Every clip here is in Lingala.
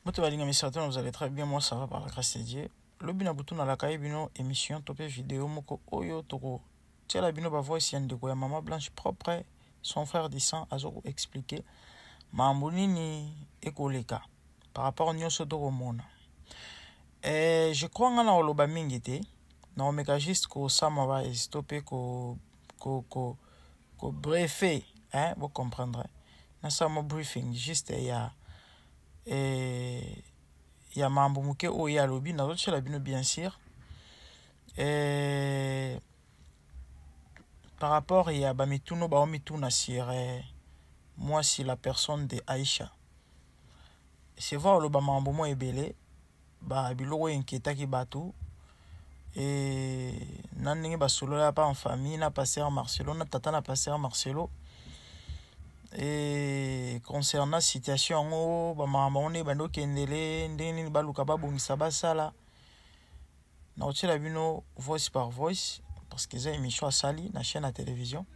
Moto balinga misato, vous allez très bien, moi ça va par la grâce de Dieu. Le bina butu na la kaye bino émission topé vidéo moko oyo toko tiela bino ba voice yande ko ya Mama Blanche propre son frère du sang azo expliquer mambo nini ekoleka par rapport nyonso toko mona. Je crois nga na oloba mingi te na omeka juste ko sama ba stopper ko briefer, hein, vous comprendrez. Na sama briefing juste ya mambo muke o ya lobi na zote la bino bien sûr. Par rapport ya ba mituno ba mituna sur moi si la personne de Aïcha. C'est voir le ba mambo mo ebele ba biloko inquiéta ki batu nan ndenge ba solo la pa en famille na passer en Marcelo na tata na passer en Marcelo. Concernant situation ngo ba mama one bando kendele ndeni baluka babongisa basala na otela bino voice par voice parce que ça émission à sali na chaîne à télévision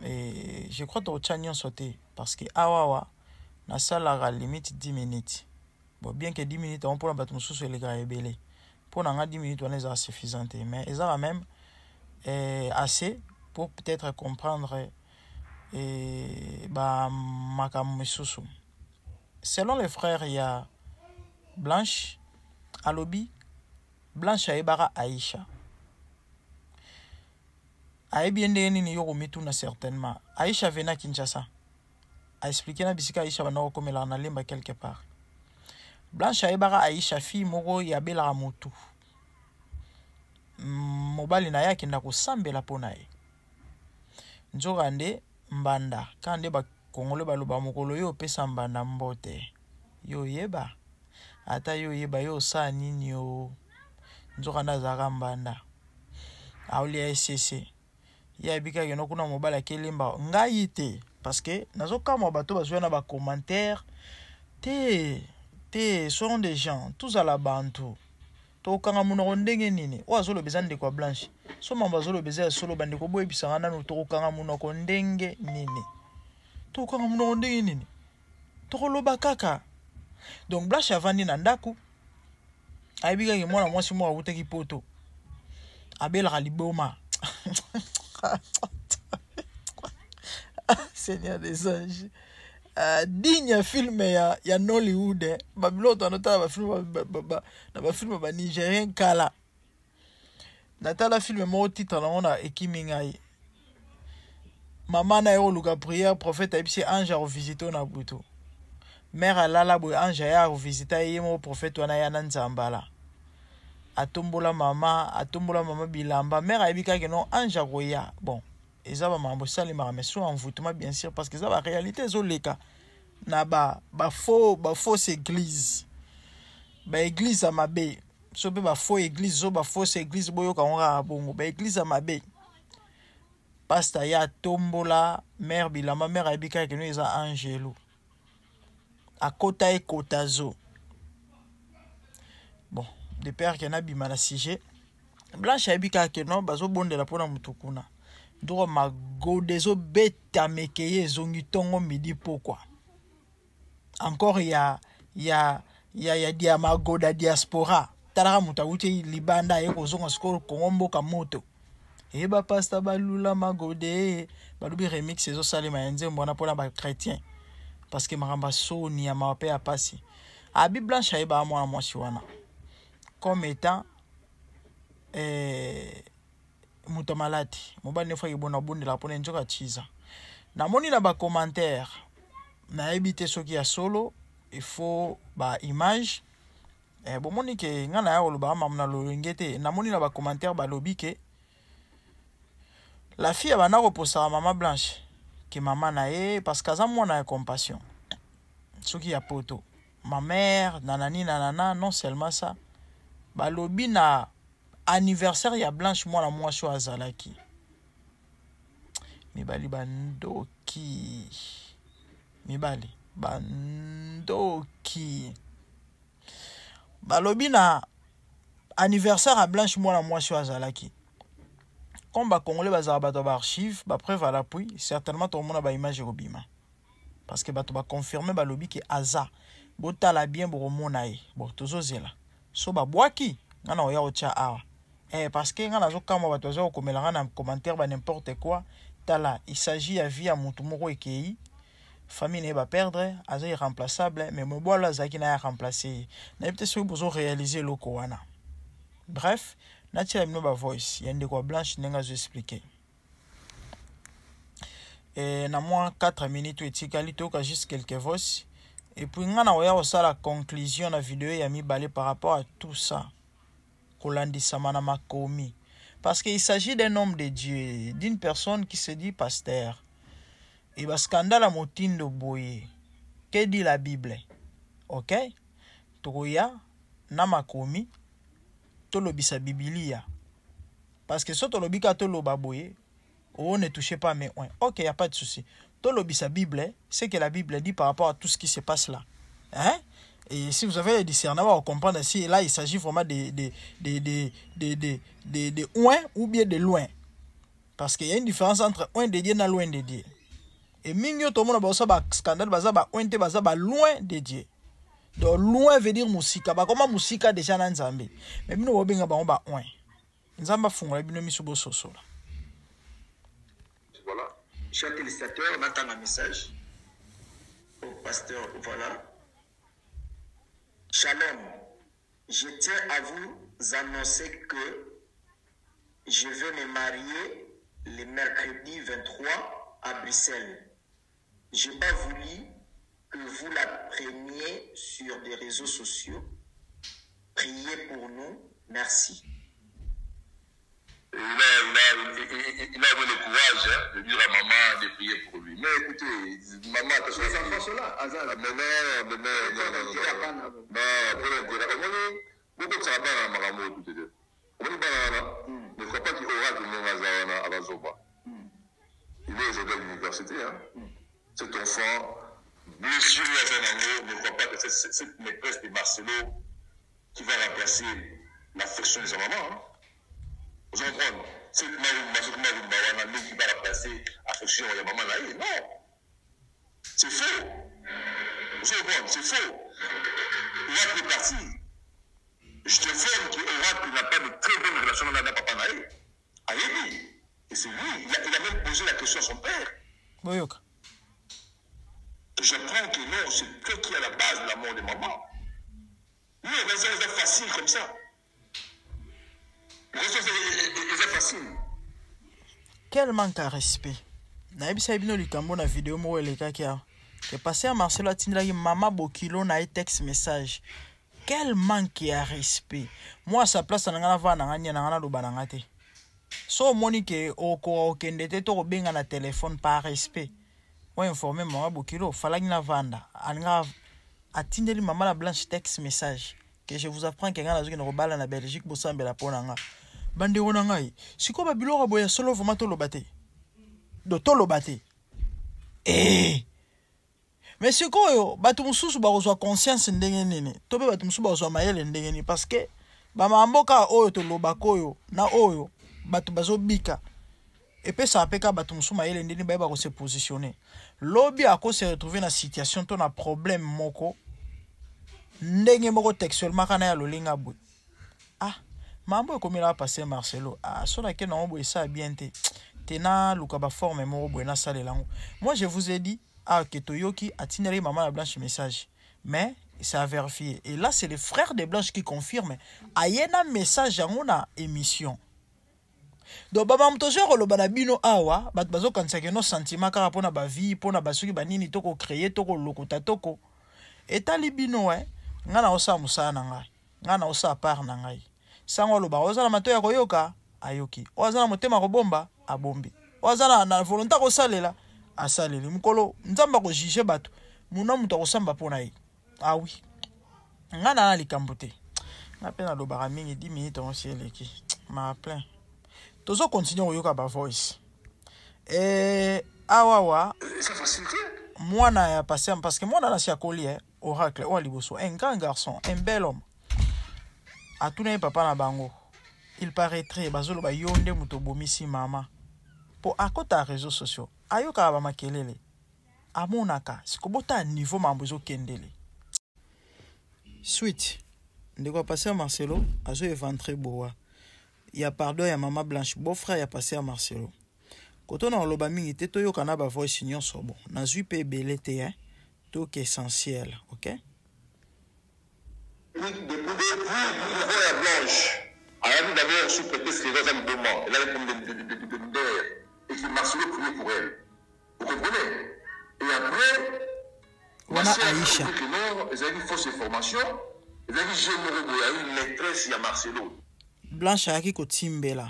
et je crois que tu as sauté parce que awawa na sala la limite 10 minutes bon bien que 10 minutes on peut battre mususu les gars ebele pour na 10 minutes on est suffisante mais ça même assez pour peut-être comprendre makambo misusu. Selon les frères, il y a Blanche, Alobi, Blanche Aebara Aïcha. Aebi ndeni ni yoko mituna certainement. Aïcha vena Kinshasa. A expliqué na bisika Aïcha bana comme la na lemba quelque part. Blanche Aebara Aïcha fi moko ya bela motu. Mobali na yaki ndako sambela pona ye. Nzogande mbanda kande ba kongolo baloba mokolo yo pesa mbanda mbote yo yeba ata yo yeba yo sa nini yo nzoka nazaka mbanda aulia SCC ya bika yono kuna mobala kelemba ngai te parce que nazoka mo bato bazwa na ba commentaire te sont des gens tous à la bantu to kanga muno ndenge nini wazolo bezande kwa Blanche so mamba zolo bezaya solo bande ko boye bisanga nanu to kanga muno ko ndenge nini to kanga muno ndenge nini to loba kaka donc Blanche avandi na ndaku ayibiga ke mwana mwasi mo awutaki poto abela liboma Seigneur des anges digne film ya Nollywood babiloto anotala ba film ba nigérien kala natala film mo titre na ona ekimi ngai maman na yo luka prière prophète abisi ange a visiter na butu mère alala boy ange ya visiter yemo prophète wana ya na nzambala atombola mama bilamba mère abika ke non ange roya bon eza ba mambo sali mais so envoûtement bien sûr parce que ça la réalité zoleka na ba fausse église ba église à mabe so be ba faux église zo ba fausse église boyo ka onga bongo ba église à mabe pasta ya tombola mère bilamba mère abika ke no eza angelo akota e kotazo bon de père qui na bima na sujet Blanche abika ke no bazo bondela pona mutukuna ndoro magodezo beta mekeye zongi tongo midi pourquoi encore ya dia magoda diaspora talaka mutawuti libanda yeko zonga skolo kongombo ka moto ba pasta balula magode balubi remix ezo salema yenze mbona pona ba chrétien parce que maramba soni ya mape ya pasi abi Blanche aiba mwana mwasi wana comme étant muto malati mobali nefa ibona bonde la pona njoka chiza na moni na ba commentaire na ebité soki ya solo il faut ba image bon moni ke ngana ya oloba mamna lolengete na moni na ba commentaire ba lobi ke la fille va na reposa Mama Blanche que maman na ye parce que ça mona ya compassion soki ya poto ma mère nanani nanana non seulement ça ba lobi na anniversaire ya Blanche mwana mwasi azalaki mibali bandoki balobi na anniversaire à Blanche mwana mwasi azalaki comme ba congolais bazala bato ba archive ba preuve à l'appui certainement tout le monde ba image robima parce que bato ba confirmer ba lobi ke aza botala bien boromona ye bon tozozela so babwaki ngana oya ocha awa parce que ngana zokama bato bazo komelanga na commentaire ba n'importe quoi tala il s'agit ya vie ya mutu moko ekei famille ne ba perdre azo irremplaçable mais mobolo zaki na ya remplacer na peut-être so bozo réaliser loko wana bref natia bino ba voice yende kwa Blanche nenga zo expliquer na moins 4 minutes etikali toka juste quelques voices et puis ngana oya osala conclusion na vidéo ya mibale par rapport à tout ça kolandisama na makomi parce qu'il s'agit d'un homme de Dieu, d'une personne qui se dit pasteur. Et bah scandale à motindo boye. Que dit la Bible? OK? Toya na makomi to lobisa Biblia. Parce que si to lobika to lobaboye, on ne touchez pas mais ouais. OK, y a pas de souci. To lobisa Bible, c'est que la Bible dit par rapport à tout ce qui se passe là. Hein? Et si vous avez le discernement, on comprend si là il s'agit vraiment de loin ou bien de loin. Parce qu'il y a une différence entre loin de Dieu et loin de Dieu. Et mignon tout le monde a un scandale, loin de Dieu. Donc loin veut dire musika. Comment musika déjà dans Nzambe. Mais nous on va loin. Nzamba fungula bino misubo soso. Voilà. Chers téléspectateurs, on attend un message au pasteur. Voilà. Shalom, je tiens à vous annoncer que je vais me marier le mercredi 23 à Bruxelles. Je n'ai pas voulu que vous la preniez sur des réseaux sociaux. Priez pour nous. Merci. Il a eu le courage de dire à maman de prier pour lui. Mais écoutez, maman, attention. Les enfants sont là, Azal. Non, beaucoup de ça va dans ma tout de ne crois pas qu'il aura que mon à la Zoba. Il est aujourd'hui à l'université. Cet enfant, blessure ne crois pas que c'est cette maîtresse de Marcelo qui va remplacer l'affection de sa maman. Vous comprenez? C'est qui va remplacer l'affection de la maman là. Non. C'est faux. Vous comprenez? C'est faux. Oracle est parti. Je te informe qu'Oracle n'a pas de très bonne relation avec la papa Naï. Aïe. Et c'est lui. Il a même posé la question à son père. Boyoka. J'apprends que non, c'est toi qui est à la base de la mort de maman. Non, mais c'est facile comme ça. C'est facile. Quel manque à respect. Naïbisa ibino likambo na vidéo mo eleka kia. Que passé à Marcelo atindaki mama bokilo na texte message. Quel manque à respect. Moi à sa place nangana va nanganya nangana loba nangate. So monique oko okendete to benga na téléphone par respect. Ouais informer mama bokilo falaki na vanda. Anga atindeli mama la Blanche texte message. Que je vous apprends que ngana zoki na robala na Belgique bosambela ponanga. Bande wona ngai. Siko ba biloko boya solo vraiment to lobate. Do to lobate. Mais c'est quoi yo batu mususu ba kozwa conscience ndenge nini to be batu mususu ba kozwa mayele ndenge nini parce que ba mamboka oyo to lobako yo na oyo batu bazo bika et puis ça apeka batu mususu mayele ndenge ba ko se positionner lobi ako se retrouver na situation to na problème moko ndenge moko textuellement kana ya lolinga boy mambo ekomela passer Marcelo so na ke na obo ça bien tena luka ba forme moko boy na salelango. Moi je vous ai dit que Toyoki a tiré maman la Blanche message. Mais ça a vérifié. Et là, c'est les frères de Blanche qui confirment. Il y a un message dans la émission. Donc, baba mtoje ko loba na bino awa, bat bazo kansake no sentiment car pona ba vie, pona basuki banini toko créer toko lokota toko. Etali bino ngana osa musana na ngai. Ngana osa part na ngai. Sango loba oza na mato ya koyoka, ayoki. Oza na motema ko bomba, abombi. Oza na volonté ko salela. Asaleli mukolo nzamba ko juger bato muna muto ko samba pona yi oui ngana na likambo te ngapena lobaka mingi 10 minutes on sieleki ma plein tozo continuer koyoka ba voice awawa c'est facilité mwana ya passé parce que mwana na sia colie Oracle o liboso un grand garçon un bel homme atuna papa na bango il paraîtrait bazolo ba yonde muto bomisi mama pour akota réseaux sociaux ayoka ba makelele amonaka sikobota niveau mambo zo kendele Suite. Ndeko passé à Marcelo, azo éventré boa. Il y a pardon ya maman Blanche, beau-frère y a passé à Marcelo. Quand on a loba mingi te to yo kana ba voice union sobo. Na zui pe belete hein. To qui essentiel, OK? Oui, de pouvoir Blanche. Elle a d'abord sous prétexte qu'elle est un moment. Elle a comme et qui Marcelo priait pour elle. Vous comprenez? Et après, Wana Aïcha. Que non, ils avaient une fausse information. Ils avaient dit j'ai une maîtresse à Marcelo. Blanche ayaki kotimbela.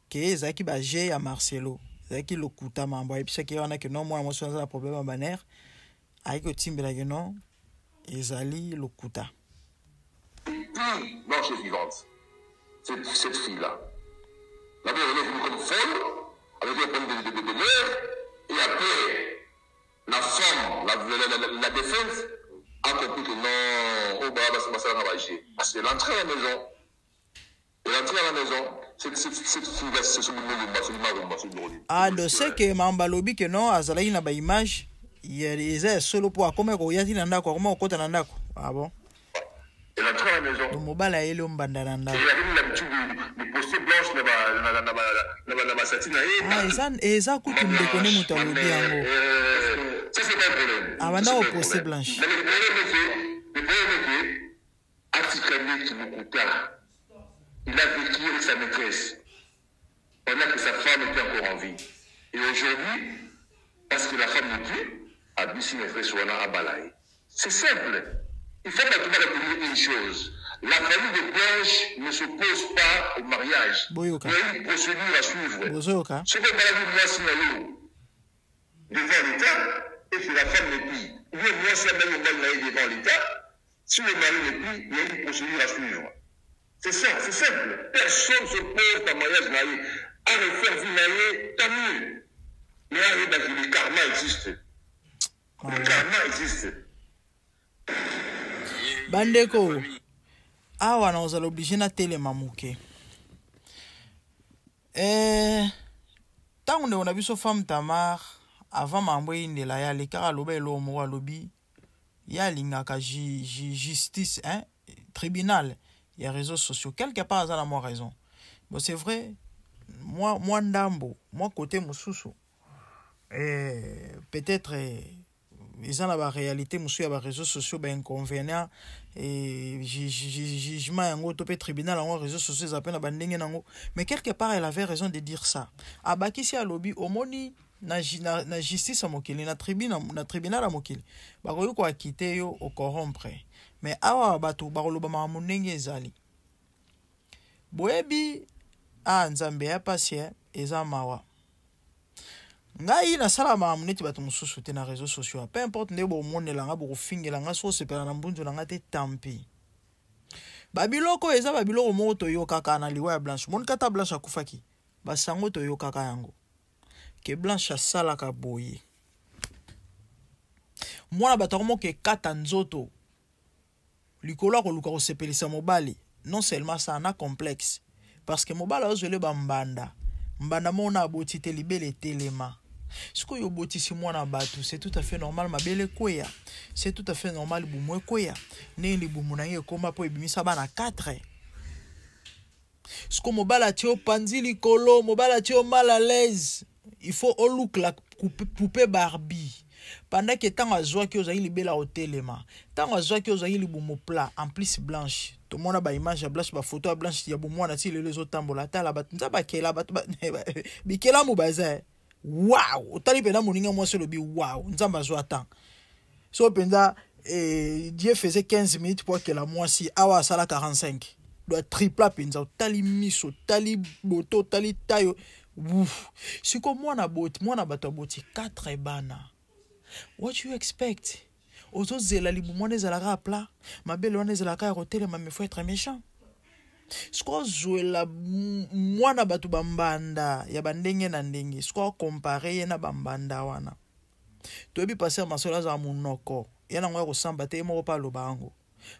Ke ezaki ba G ya Marcelo. Ezaki lokuta mambo. Et puis c'est qu'il y en a que non moi moi sur un problème à banner. Ayaki kotimbela que non. Ezali lokuta. Blanche est vivante. Cette fille-là. D'abord, elle est venue comme folle, avec un problème de mère, et après, la femme, la défunte, a compris que non, oh bah, ça va agir. Parce qu'elle est entrée à la maison. Elle est entrée à la maison. Cette fille-là, c'est ce moment-là. Ah, de ce que Mamba Lobi que non, azalaï na ba image, il y a des solo pour comment ko yati nanda ko comment ko tanda ko. Ah bon? Elle est entrée à la maison. Le mobile est le mbanda nanda. Elle avait l'habitude de poster Blanche dans ma satine. Ah, eza coutume de connaître Moutalobi yango. Ça, c'est pas un problème. Ah, maintenant, on poste Blanche. Mais le problème est que Africané qui nous coûta, il a vécu avec sa maîtresse pendant que sa femme était encore en vie. Et aujourd'hui, parce que la femme n'est plus, Abissi mes frères Souana à Balaï. C'est simple. Il faut maintenant retenir une chose. La famille de Blanche ne s'oppose pas au mariage. Boyoka. Il y a une procédure à suivre. Bozoka. Ce que Maladie moi signalé devant l'État, et que la femme n'est plus. Ou bien moi, si la même mal devant l'État, si le mari n'est plus, il y a une procédure à suivre. C'est ça, c'est simple. Personne ne s'oppose à un mariage marié. À refaire vie mariée, tant mieux. Mais le karma existe. Le karma existe. Bandeko. Awa na ozala obligé na telema moke. Tango nde on a biso femme Tamar avant mambo indela ya lekaka loba elomo wa lobi ya lingaka justice hein tribunal il y a réseaux sociaux quelque part ça a moi raison. Bon c'est vrai moi ndambo moi côté mususu peut-être ils ont la réalité musu ya ba réseaux sociaux ba inconvénient et jugement yango to pe tribunal en réseaux sociaux ça peine ba ndenge nango mais quelque part elle avait raison de dire ça abakisi a lobby omoni na justice a mokili na tribunal a mokili ba ko ko akite yo au corrompre mais awa bato ba loba ma munenge ezali boyebi a nzambe ya pasie eza mawa ngai na sala ma muneti bato mususu te na réseaux sociaux peu importe ndé bo monela nga bo fingela nga so sepela na mbunzu na nga te tampi babiloko eza babiloko moko to yo kaka na liwa ya Blanche mon kata Blanche akufaki basango to yo kaka yango ke Blanche asala ka boye mwana bato mo ke kata nzoto likolo ko luka ko sepelisa mobali non seulement ça na complexe parce que mobali ozele ba mbanda mona aboti te libele telema. Ce que yo botisi mwana batu c'est tout à fait normal mabele koya. C'est tout à fait normal bumwe koya. Ne li bumu na ye koma po ebimisa bana 4. Ce que mobala tio panzi likolo, mobala tio mal à l'aise. Il faut au look la poupée Barbie. Pendant que tant azwa ki ozali libela hotelema. Tant azwa ki ozali libumu plat en plus Blanche. Tout le monde a ba image ya Blanche ba photo ya Blanche ya bumu na ti les autres tambola ta la bat nza ba kela bat bikela mu baza. Wow, otali pena moninga moi sur le bi wow, nzamba zo attend. So penda Dieu faisait 15 minutes pour que la moi si awa sala 45. Doit tripla penza otali miso, tali boto, tali tayo. Ouf. Si comme moi na bato boti 4 bana. What you expect? Ozo zela libu mwana zela pla, mabele wana zela ka hôtel mais faut être méchant. Sko zoela mwana batu bambanda ya bandenge na ndenge, sko comparer na bambanda wana. Tobi passer Marcelo za munoko, yana ngwa ko samba te mo pa lobango.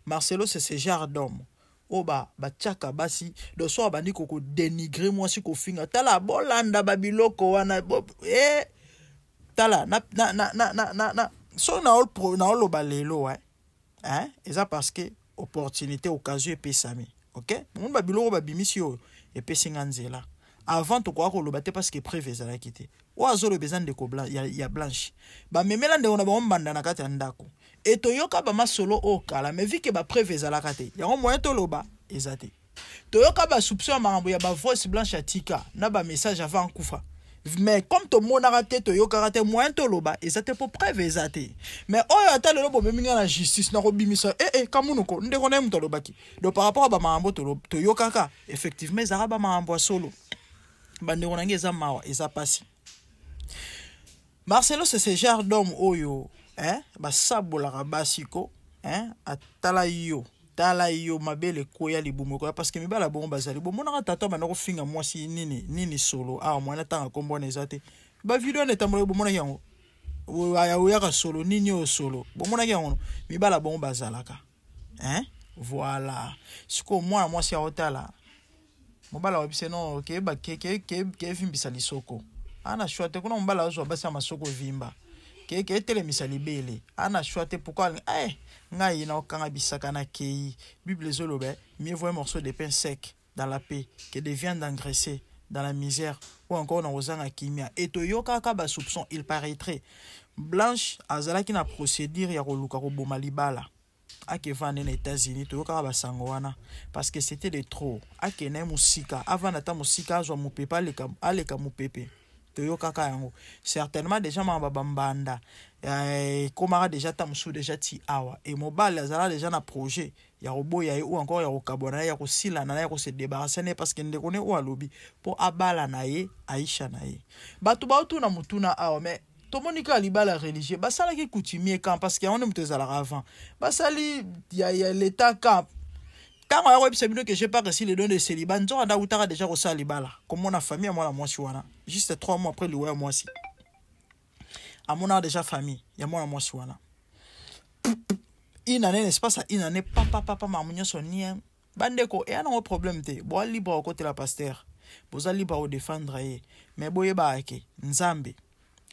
Marcelo c'est ce genre d'homme. Oba bachaka basi do so abandi ko dénigrer moi si ko finga tala bolanda babiloko wana tala na so na ol balelo hein et ça parce que opportunité occasion epesami ok mon ba biloko ba bimisi oyo epesinga nzela avant to kwa koloba te parce que prévu ezalaki te o azolo bezan de ko blanc ya blanche ba memela ndeko na ba mbanda na kati ya ndako et toyoka ba masolo o kala mais vu que ba prévu ezalaka te yango moyen to loba ezate toyoka ba soupçon makambo ya ba voice blanche atika na ba message avant kufa mais comme to monaka te toyoka te moyen to loba ezate pour prévu ezate mais oyo ata lelo bo meminga na justice na ko bimisa kamunuko ndeko na muto lobaki donc par rapport à ba makambo toyoka effectivement ezaka ba makambo solo bande on eza mawa eza pasi Marcelo c'est ce genre d'homme oyo ba sabola basiko atala yo tala yo mabele koya libumo ko parce que mibala bongo bazali bomona tata bana ko finga mwasi nini solo mwana tanga kombona ezate ba video netamolo bomona yango ya ka solo nini o solo bomona yango mibala bongo bazalaka voilà siko mwana mwasi ya otala mobala wabise no ke vimbisa lisoko ana shwate kuna mbala azwa basi masoko vimba ke telemisa libele ana shwate pourquoi ngai na okanga bisaka na kei bible zolobe mieux vaut un morceau de pain sec dans la paix que de viande engraissée dans la misère ou encore dans ozanga kimia et toyoka ka ba soupçon il paraîtrait blanche azalaki na procédure ya koluka ko boma libala akevane na États-Unis toyoka ba sango wana parce que c'était de trop akene musika avant ata musika azwa mupepa aleka mupepe toyoka ka yango certainement déjà mamba bambanda komara déjà tamsu déjà ti awa et mobile azala déjà na projet ya roboya ou encore ya kokabona ya kosila na ya ko se débarrasser ne parce que ndeko ne o alobi po abala na ye Aisha na ye batu ba otuna mutuna awa mais tomonika libala religieux basala ki coutumier camp parce que on est mutezala avant basali ya l'état camp quand on a repris que j'ai pas reçu les dons de célibat on a utara déjà au salibala comme mon famille moi la moi wana juste 3 mois après le moi si à mon a déjà famille il y a moi la moi wana une année n'est pas ça une année papa mamunyo sonien bandeko et un problème te bo libre au côté la pasteur boza libre au défendre mais boye ba ke nzambe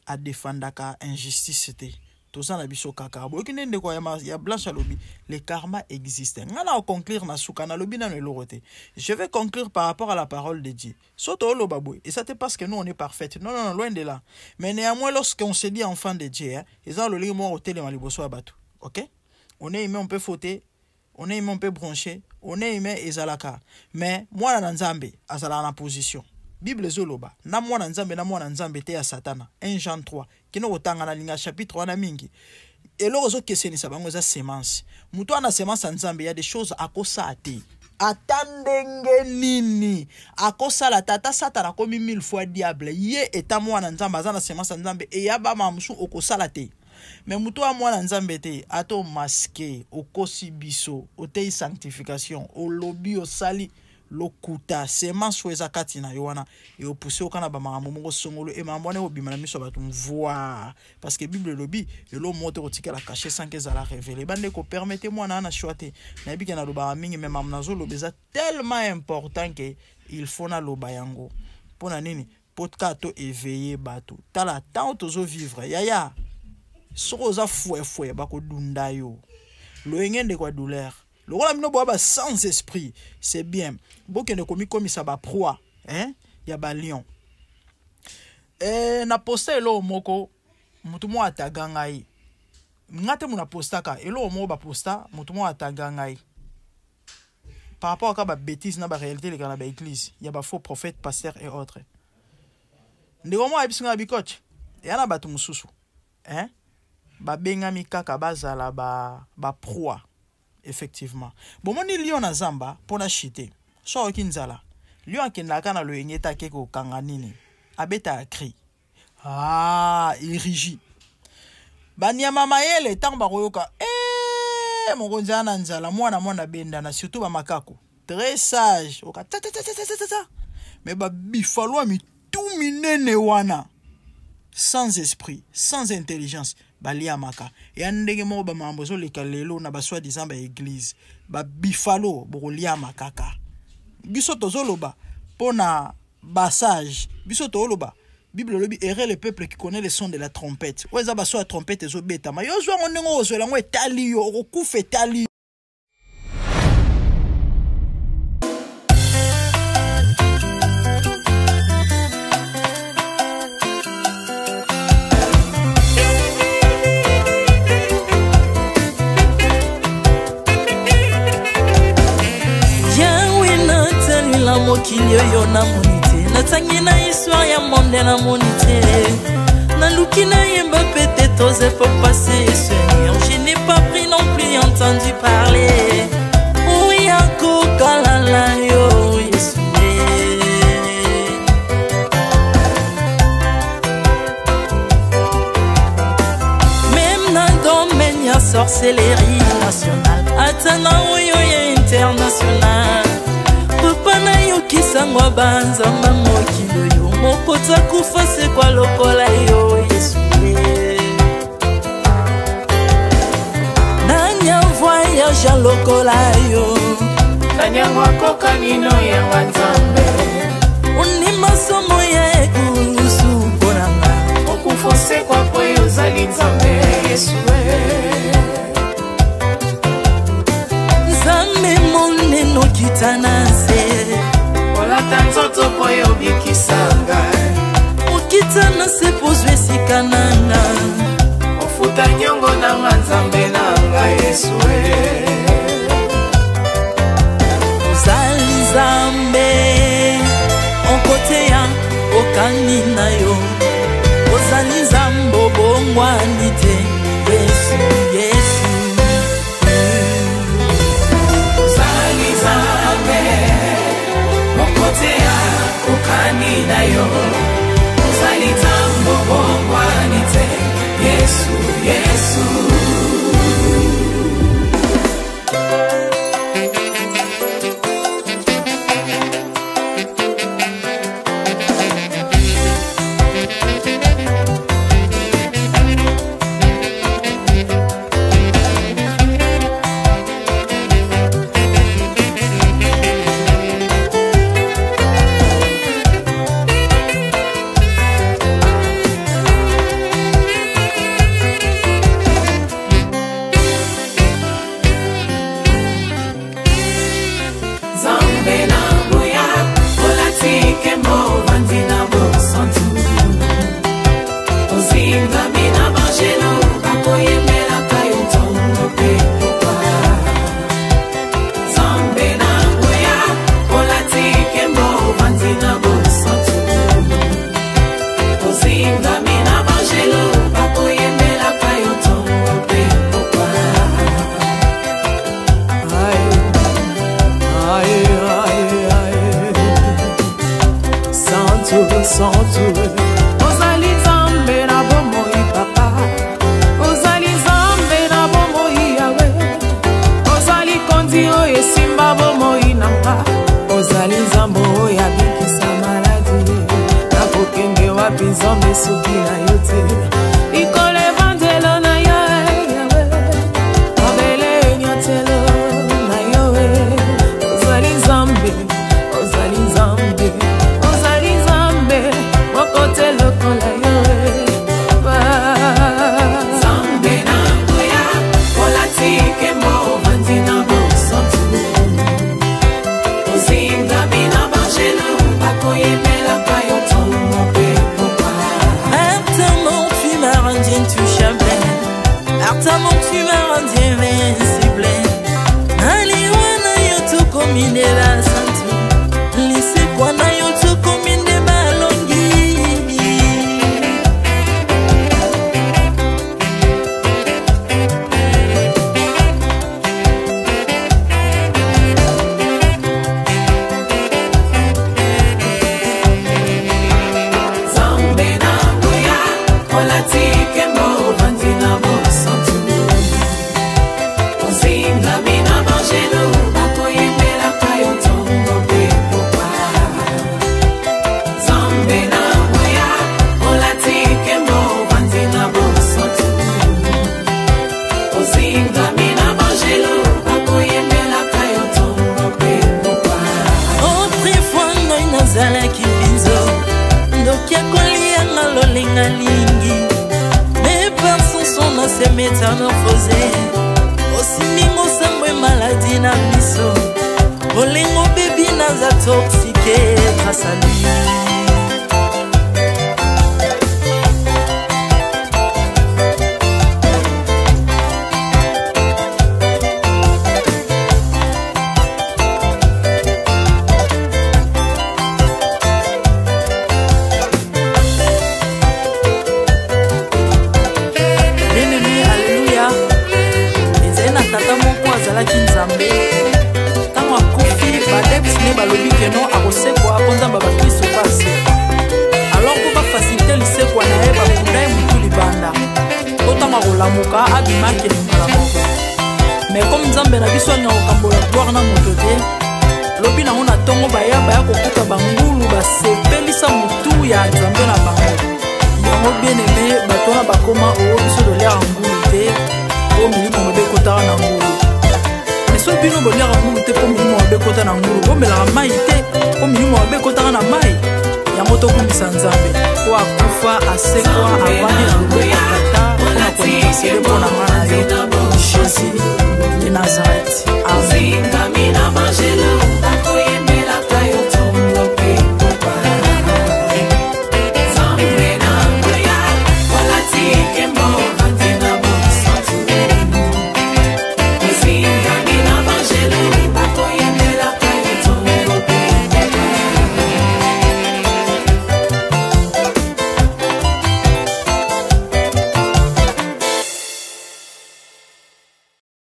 a défendre ka injustice te toza na biso kaka boye kinende ko ya blanche lobi le karma existe ngana conclure na suka na lobi na lorote je vais conclure par rapport à la parole de Dieu soto lo baboy et ça c'est parce que nous on est parfaits non loin de là mais néanmoins lorsqu'on se dit enfant de Dieu ils ont le limo hôtel ma liboso abatu OK on est aimé on peut fauter on est aimé on peut broncher on est aimé ezalaka mais moi na nzambe azala na position Bible zoloba na mwana nzambe te ya satana 1 Jean 3 kino otanga na linga chapitre wana mingi eloko zo kesenisa bango za semence muto ana semence nzambe ya des choses akosa te atandenge nini akosa la tata satana komi 1000 fois diable ye eta mwana nzambe azana semence nzambe e yaba mamsu okosala te mais muto a mwana nzambe te ato masqué okosi biso otei sanctification o lobby o sali lokuta semence weza kati na yoana et au pousser au kana ba makambo moko songolo et mambone obima na miso bato voir parce que bible lobi et lo moto otika la cacher sans que ça la révéler bande ko permettez-moi na choiter na bika na loba mingi mais mamnazo lobeza tellement important que il faut na loba yango pona nini podcast éveiller bato tala tant tozo vivre yaya soza fouet bako dunda yo lo ngende kwa douleur le rôle amino boaba sans esprit c'est bien boke ne komi ça ba proie ya ba lion na poster lo moko mutu mo ataga ngai ngate muna postaka elo mo ba posta mutu mo ataga ngai par rapport à ba bêtise na ba réalité les kana ba église ya ba faux prophètes pasteurs et autres ndeko mo abisinga bikoch yana batu mususu ba bengami kaka bazala ba proie effectivement bomoni lion na zamba pona chité so okinzala lion akendaka na loyengeta keko kanga nini abeta a cri il rugit banyama mayele tant bakoyoka mokonzi ana nzala mwana benda na surtout ba makako très sage oka ta mais ba bifalo mi tout minene wana sans esprit sans intelligence balia maka et ndenge mo ba mambo zo lekalelo na ba soi-disant ba église ba bifalo bokolia makaka biso tozoloba pona basage biso toloba bible lobi erre le peuple qui connaît le son de la trompette oza ba so la trompette zo beta ma yo zo ngongo zo la ngo etali yo okufa etali mokili oyo namoni te natangi na histoire ya monde namoni te naluki nayemba pete toze po passer Seigneur je n'ai pas pris non plus entendu parler oya kokalala yo Yesu même na domaine ya sorcellerie nationale atanga oyo ya international papa na yo kisangwa banzamba mokili yo mokota kufa se kwa lokola yo Yesu nanya voyage a lokola yo nanya wakoka nino ya wanzambe uni masomo ya ekusu konanga okufose kwa poyo zali nzambe Yesu nzambe moneno kitana se olata nzoto poyo bikisanga okitana se pozwe sikananga ofuta nyongo na nzambe nanga Yesu ozali nzambe onkote ya okani na yo ozali nzambe obongwani te Yesu Yesu ozali nzambe onkote ya okani na yo ozali nzambe obongwani te Yesu Yesu métamorphosé osimingo sambwe maladie na miso olingo bebi naza toxiqué grâce à lui. azalaki nzambe ntango akufi badepsine balobi keno akosekwa mpo nzambe bakristo basekwa alors mpo bafasilite lisekwa na ye bakunda ye mutu libanda mpo ntango akolamuka abimaki elingala moko mais comme nzambe na biso alinga kokambola gloire na moto te lobi nango na ntongo baya kokuta bangulu basepelisa mutu ya nzambe na bango yango bien aimé bato wana bakoma oyo biso dolera ngulu te po milimo mabe ekotaka na ngulu mais soki bino bolera ngulu te po milimo mabe ekota na ngulu bomelaka mai te po milimo mabe ekotaka na mai yango tokumbisa nzambe po akufa asekwa avandi na loboko